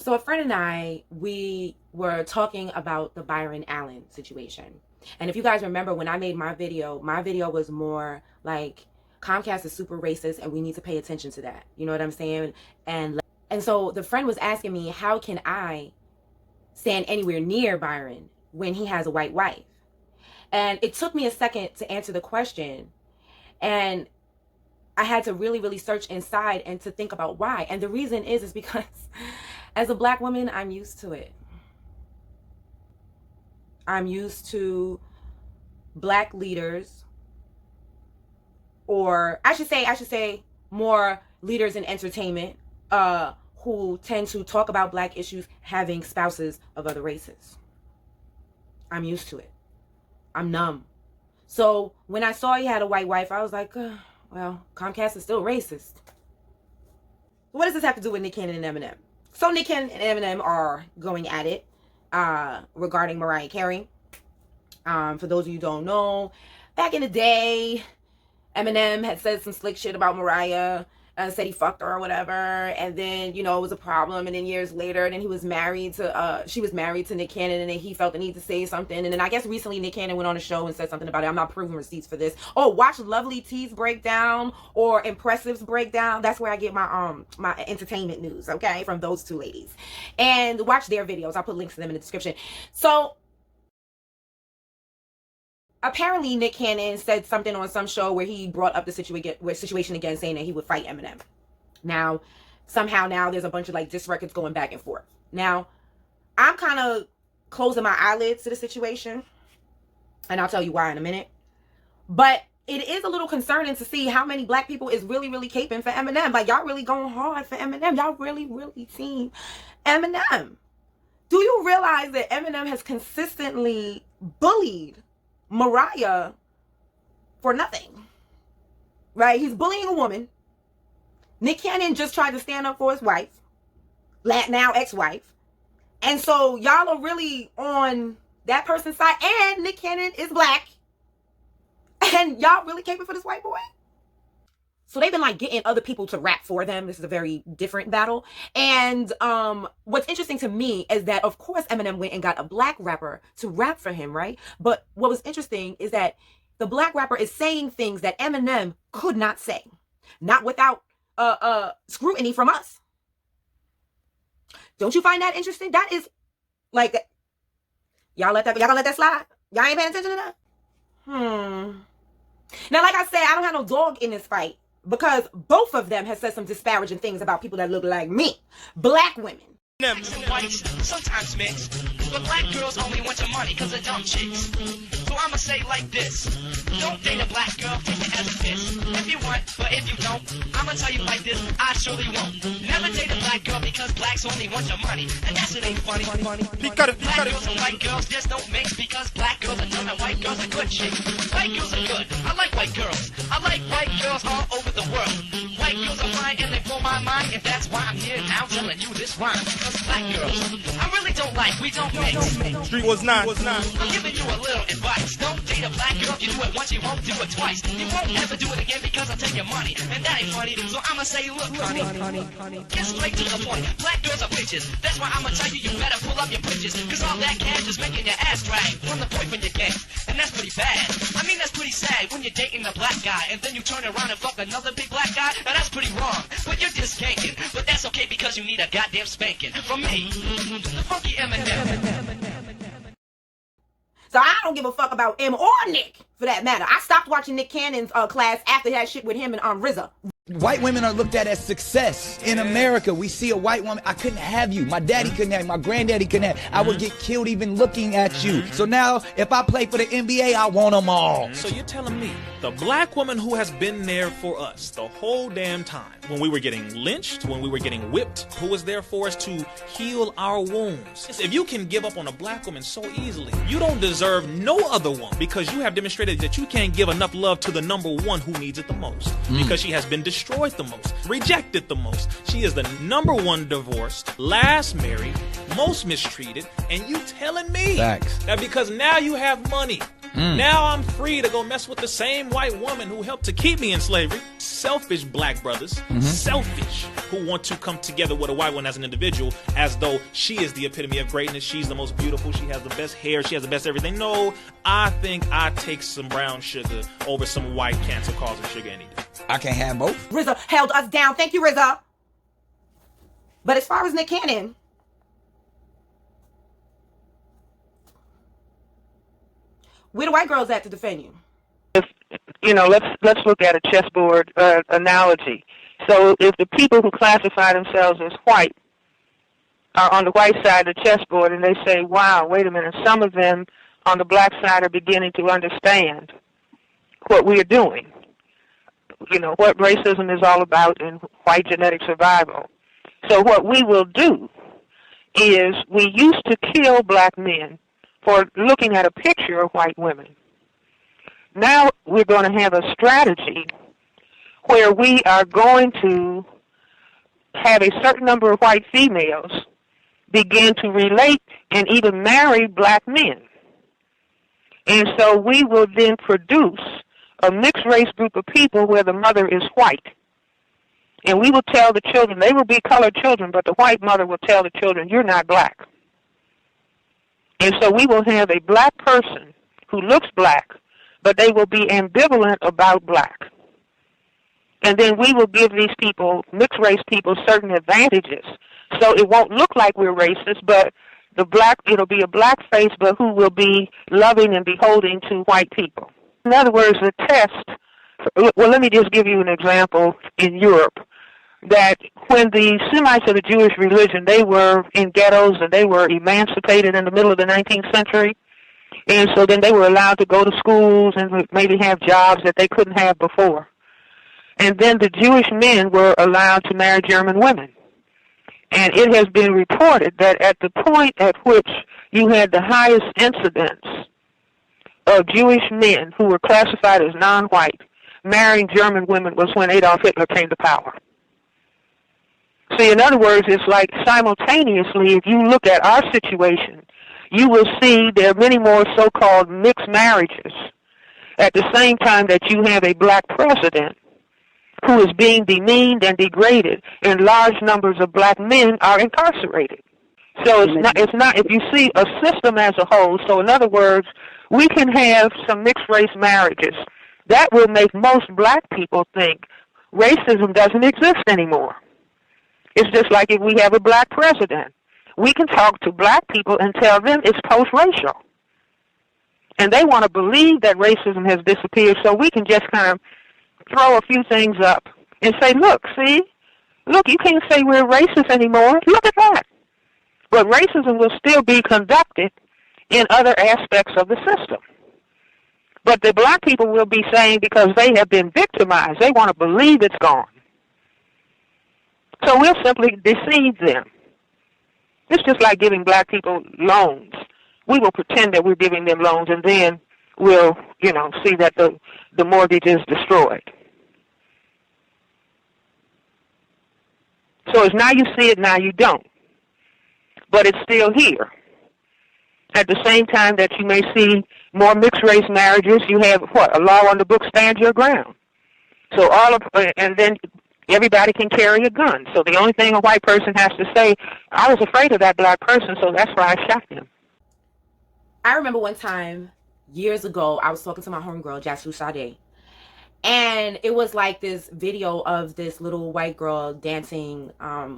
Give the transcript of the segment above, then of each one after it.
So a friend and I, we were talking about the Byron Allen situation. And if you guys remember, when I made my video was more like Comcast is super racist and we need to pay attention to that. You know what I'm saying? And so the friend was asking me, how can I stand anywhere near Byron when he has a white wife? And it took me a second to answer the question. And I had to really, really search inside and to think about why. And the reason is because as a black woman, I'm used to it. I'm used to black leaders, or I should say more leaders in entertainment who tend to talk about black issues having spouses of other races. I'm used to it. I'm numb. So when I saw he had a white wife, I was like, well, Comcast is still racist. What does this have to do with Nick Cannon and Eminem? So Nick Cannon and Eminem are going at it regarding Mariah Carey. For those of you who don't know, back in the day, Eminem had said some slick shit about Mariah, said he fucked her or whatever, and then, you know, it was a problem, and then years later, then he was married to, she was married to Nick Cannon, and then he felt the need to say something, and then I guess recently Nick Cannon went on a show and said something about it. I'm not proving receipts for this. Oh, watch Lovelyty's breakdown or Empressive's breakdown. That's where I get my my entertainment news, okay, from those two ladies. And watch their videos. I'll put links to them in the description. So apparently Nick Cannon said something on some show where he brought up the situation again, saying that he would fight Eminem. Now, somehow now there's a bunch of like diss records going back and forth. Now, I'm kind of closing my eyelids to the situation, and I'll tell you why in a minute. But it is a little concerning to see how many black people is really, really caping for Eminem. Like, y'all really going hard for Eminem. Y'all really, really team Eminem. Do you realize that Eminem has consistently bullied Mariah for nothing, right? He's bullying a woman. Nick Cannon just tried to stand up for his wife, now ex-wife, and so y'all are really on that person's side. And Nick Cannon is black, and y'all really caping for this white boy. So they've been like getting other people to rap for them. This is a very different battle. And what's interesting to me is that, of course, Eminem went and got a black rapper to rap for him, right? But what was interesting is that the black rapper is saying things that Eminem could not say, not without scrutiny from us. Don't you find that interesting? That is like, y'all gonna let that slide? Y'all ain't paying attention to that? Now, like I said, I don't have no dog in this fight, because both of them have said some disparaging things about people that look like me, black women. Whites sometimes mix, but black girls only want your money because of dumb chicks. So I'ma say like this: don't date a black girl, take it as a piss. If you want, but if you don't, I'ma tell you like this: I surely won't. Never date a black girl because blacks only want your money, and that shit ain't funny. Black girls and white girls just don't mix, because black girls are dumb and white girls are good chicks. White girls are good. I like white girls. I like white girls all over the world. White girls are fine and they blow my mind, and that's why I'm here now telling you this rhyme. Because black girls, I really don't like, we don't mix. Street was not. I'm giving you a little advice. Don't date a black girl. If you do it once, you won't do it twice. You won't ever do it again because I'll take your money, and that ain't funny. So I'ma say, look, honey, get straight to the point. Black girls are bitches. That's why I'ma tell you, you better pull up your bitches, because all that cash is making your ass drag from the boyfriend you get, and that's pretty bad. I mean, that's pretty sad when you're dating a black guy and then you turn around and fuck another big black guy. Now that's pretty wrong, but you're just skanking. But that's okay because you need a goddamn spanking from me, the funky Eminem. So I don't give a fuck about M or Nick, for that matter. I stopped watching Nick Cannon's class after that shit with him and RZA. White women are looked at as success. In America, we see a white woman, I couldn't have you. My daddy couldn't have you. My granddaddy couldn't have you. I would get killed even looking at you. So now, if I play for the NBA, I want them all. So you're telling me, the black woman who has been there for us the whole damn time, when we were getting lynched, when we were getting whipped, who was there for us to heal our wounds? If you can give up on a black woman so easily, you don't deserve no other one, because you have demonstrated that you can't give enough love to the number one who needs it the most, because she has been destroyed the most, rejected the most. She is the number one divorced, last married, most mistreated, and you telling me Facts. that because now you have money, Now I'm free to go mess with the same white woman who helped to keep me in slavery. Selfish black brothers, selfish, who want to come together with a white one as an individual as though she is the epitome of greatness. She's the most beautiful. She has the best hair. She has the best everything. No, I think I take some brown sugar over some white cancer-causing sugar any day. I can't have both. RZA held us down. Thank you, RZA. But as far as Nick Cannon, where the white girls at to defend you? Let's look at a chessboard analogy. So if the people who classify themselves as white are on the white side of the chessboard and they say, wow, wait a minute, some of them on the black side are beginning to understand what we are doing, what racism is all about in white genetic survival. So what we will do is we used to kill black men for looking at a picture of white women. Now we're going to have a strategy where we are going to have a certain number of white females begin to relate and even marry black men. And so we will then produce a mixed race group of people where the mother is white. And we will tell the children, they will be colored children, but the white mother will tell the children, you're not black. And so we will have a black person who looks black, but they will be ambivalent about black. And then we will give these people, mixed race people, certain advantages. So it won't look like we're racist, but it'll be a black face, but who will be loving and beholding to white people. In other words, the test, well, let me just give you an example in Europe, that when the Semites of the Jewish religion, they were in ghettos and they were emancipated in the middle of the 19th century. And so then they were allowed to go to schools and maybe have jobs that they couldn't have before. And then the Jewish men were allowed to marry German women. And it has been reported that at the point at which you had the highest incidence of Jewish men who were classified as non-white marrying German women was when Adolf Hitler came to power. See, in other words, it's like simultaneously, if you look at our situation, you will see there are many more so-called mixed marriages at the same time that you have a black president who is being demeaned and degraded, and large numbers of black men are incarcerated. So it's not if you see a system as a whole, so in other words, we can have some mixed race marriages. That will make most black people think racism doesn't exist anymore. It's just like if we have a black president. We can talk to black people and tell them it's post-racial. And they want to believe that racism has disappeared, so we can just kind of throw a few things up and say, look, you can't say we're racist anymore. Look at that. But racism will still be conducted in other aspects of the system. But the black people will be saying, because they have been victimized, they want to believe it's gone. So we'll simply deceive them. It's just like giving black people loans. We will pretend that we're giving them loans, and then we'll, see that the mortgage is destroyed. So it's now you see it, now you don't. But it's still here. At the same time that you may see more mixed-race marriages, you have, a law on the book, stand your ground. So and then everybody can carry a gun. So the only thing a white person has to say, I was afraid of that black person, so that's why I shot him. I remember one time, years ago, I was talking to my homegirl, Jasu Sade. And it was like this video of this little white girl dancing, I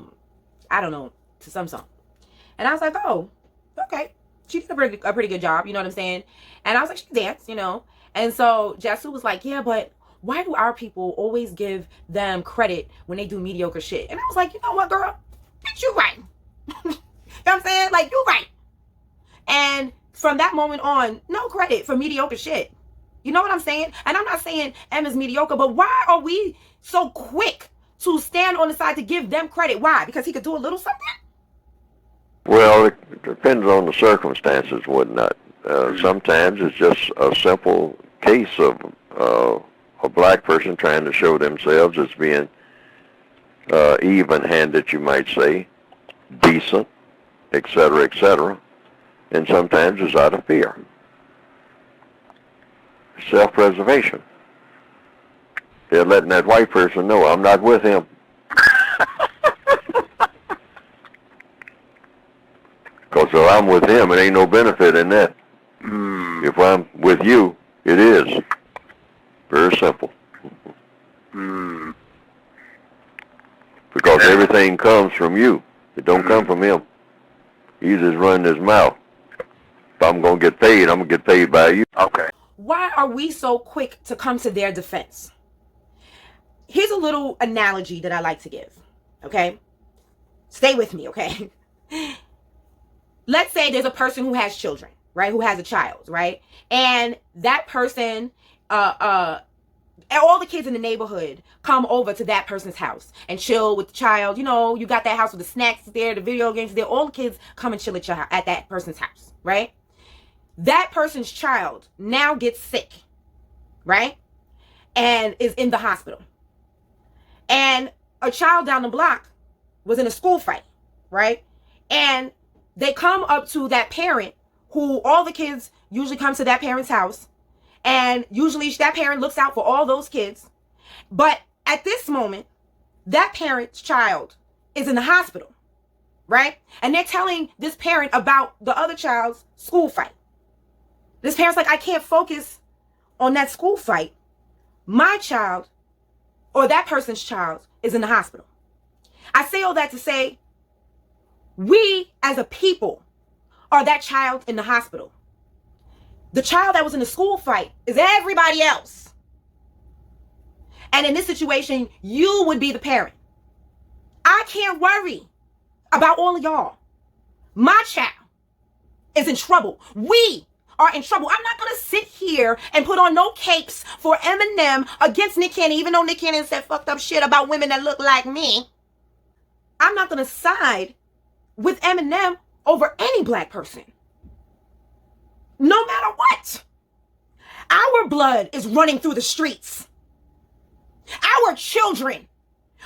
don't know, to some song. And I was like, oh, okay. She did a pretty good job, you know what I'm saying? And I was like, she danced, And so Jasu was like, yeah, but why do our people always give them credit when they do mediocre shit? And I was like, you know what, girl? Bitch, you right. You know what I'm saying? Like, you right. And from that moment on, no credit for mediocre shit. You know what I'm saying? And I'm not saying Emma's mediocre, but why are we so quick to stand on the side to give them credit? Why? Because he could do a little something? Well, it depends on the circumstances and whatnot. Sometimes it's just a simple case of a black person trying to show themselves as being even-handed, you might say, decent, etc., etc., and sometimes it's out of fear. self-preservation. They're letting that white person know, I'm not with him. Because if I'm with him, it ain't no benefit in that. If I'm with you, it is. Very simple. Because everything comes from you. It don't come from him. He's just running his mouth. If I'm going to get paid, I'm going to get paid by you. Okay. Why are we so quick to come to their defense? Here's a little analogy that I like to give, okay? Stay with me, okay? Let's say there's a person who has children, right? Who has a child, right? And that person, all the kids in the neighborhood come over to that person's house and chill with the child. You know, you got that house with the snacks there, the video games there. All the kids come and chill at that person's house, right? That person's child now gets sick, right? And is in the hospital. And a child down the block was in a school fight, right? And they come up to that parent who all the kids usually come to that parent's house. And usually that parent looks out for all those kids. But at this moment, that parent's child is in the hospital, right? And they're telling this parent about the other child's school fight. This parent's like, I can't focus on that school fight. My child, or that person's child, is in the hospital. I say all that to say, we as a people are that child in the hospital. The child that was in the school fight is everybody else. And in this situation, you would be the parent. I can't worry about all of y'all. My child is in trouble. We are in trouble. I'm not going to sit here and put on no capes for Eminem against Nick Cannon, even though Nick Cannon said fucked up shit about women that look like me. I'm not going to side with Eminem over any black person. No matter what. Our blood is running through the streets. Our children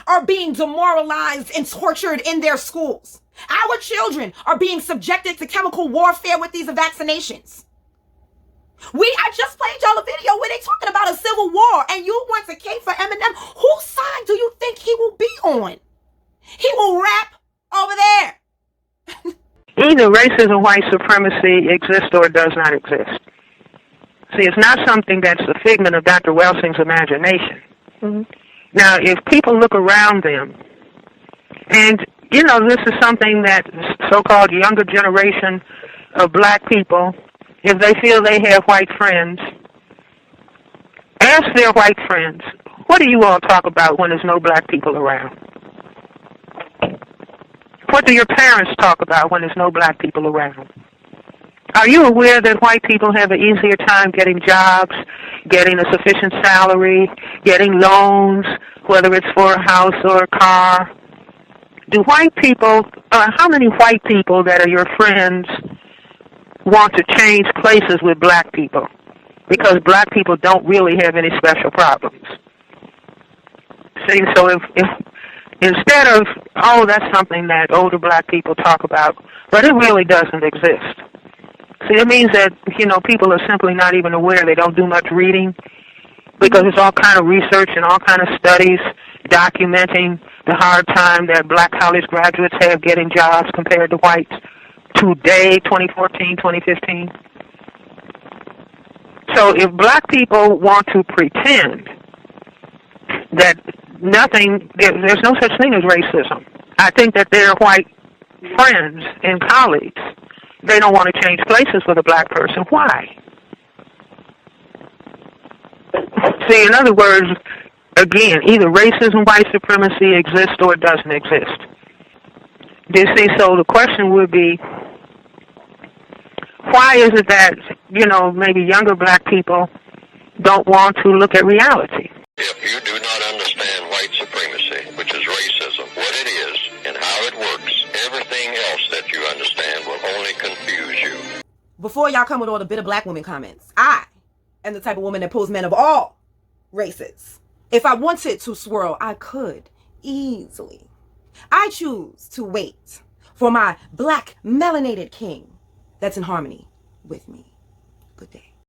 are being demoralized and tortured in their schools. Our children are being subjected to chemical warfare with these vaccinations. I just played y'all a video where they talking about a civil war, and you want to cape for Eminem. Whose side do you think he will be on? He will rap over there. Either racism and white supremacy exists or it does not exist. See, it's not something that's a figment of Dr. Welsing's imagination. Now, if people look around them, and, you know, this is something that so-called younger generation of black people, if they feel they have white friends, ask their white friends, what do you all talk about when there's no black people around? What do your parents talk about when there's no black people around? Are you aware that white people have an easier time getting jobs, getting a sufficient salary, getting loans, whether it's for a house or a car? Do white people, how many white people that are your friends want to change places with black people? Because black people don't really have any special problems. See, so if instead of, oh, that's something that older black people talk about, but it really doesn't exist. See, it means that, you know, people are simply not even aware. They don't do much reading because it's all kind of research and all kind of studies documenting the hard time that black college graduates have getting jobs compared to whites today, 2014, 2015. So if black people want to pretend that there's no such thing as racism, I think that their white friends and colleagues, they don't want to change places with a black person. Why? See, in other words, again, either racism, white supremacy exists or it doesn't exist. Do you see? So the question would be, why is it that, you know, maybe younger black people don't want to look at reality? If you do not understand white supremacy, which is racism, what it is and how it works, everything else that you understand will only confuse you. Before y'all come with all the bitter black woman comments, I am the type of woman that pulls men of all races. If I wanted to swirl, I could easily. I choose to wait for my black melanated king that's in harmony with me. Good day.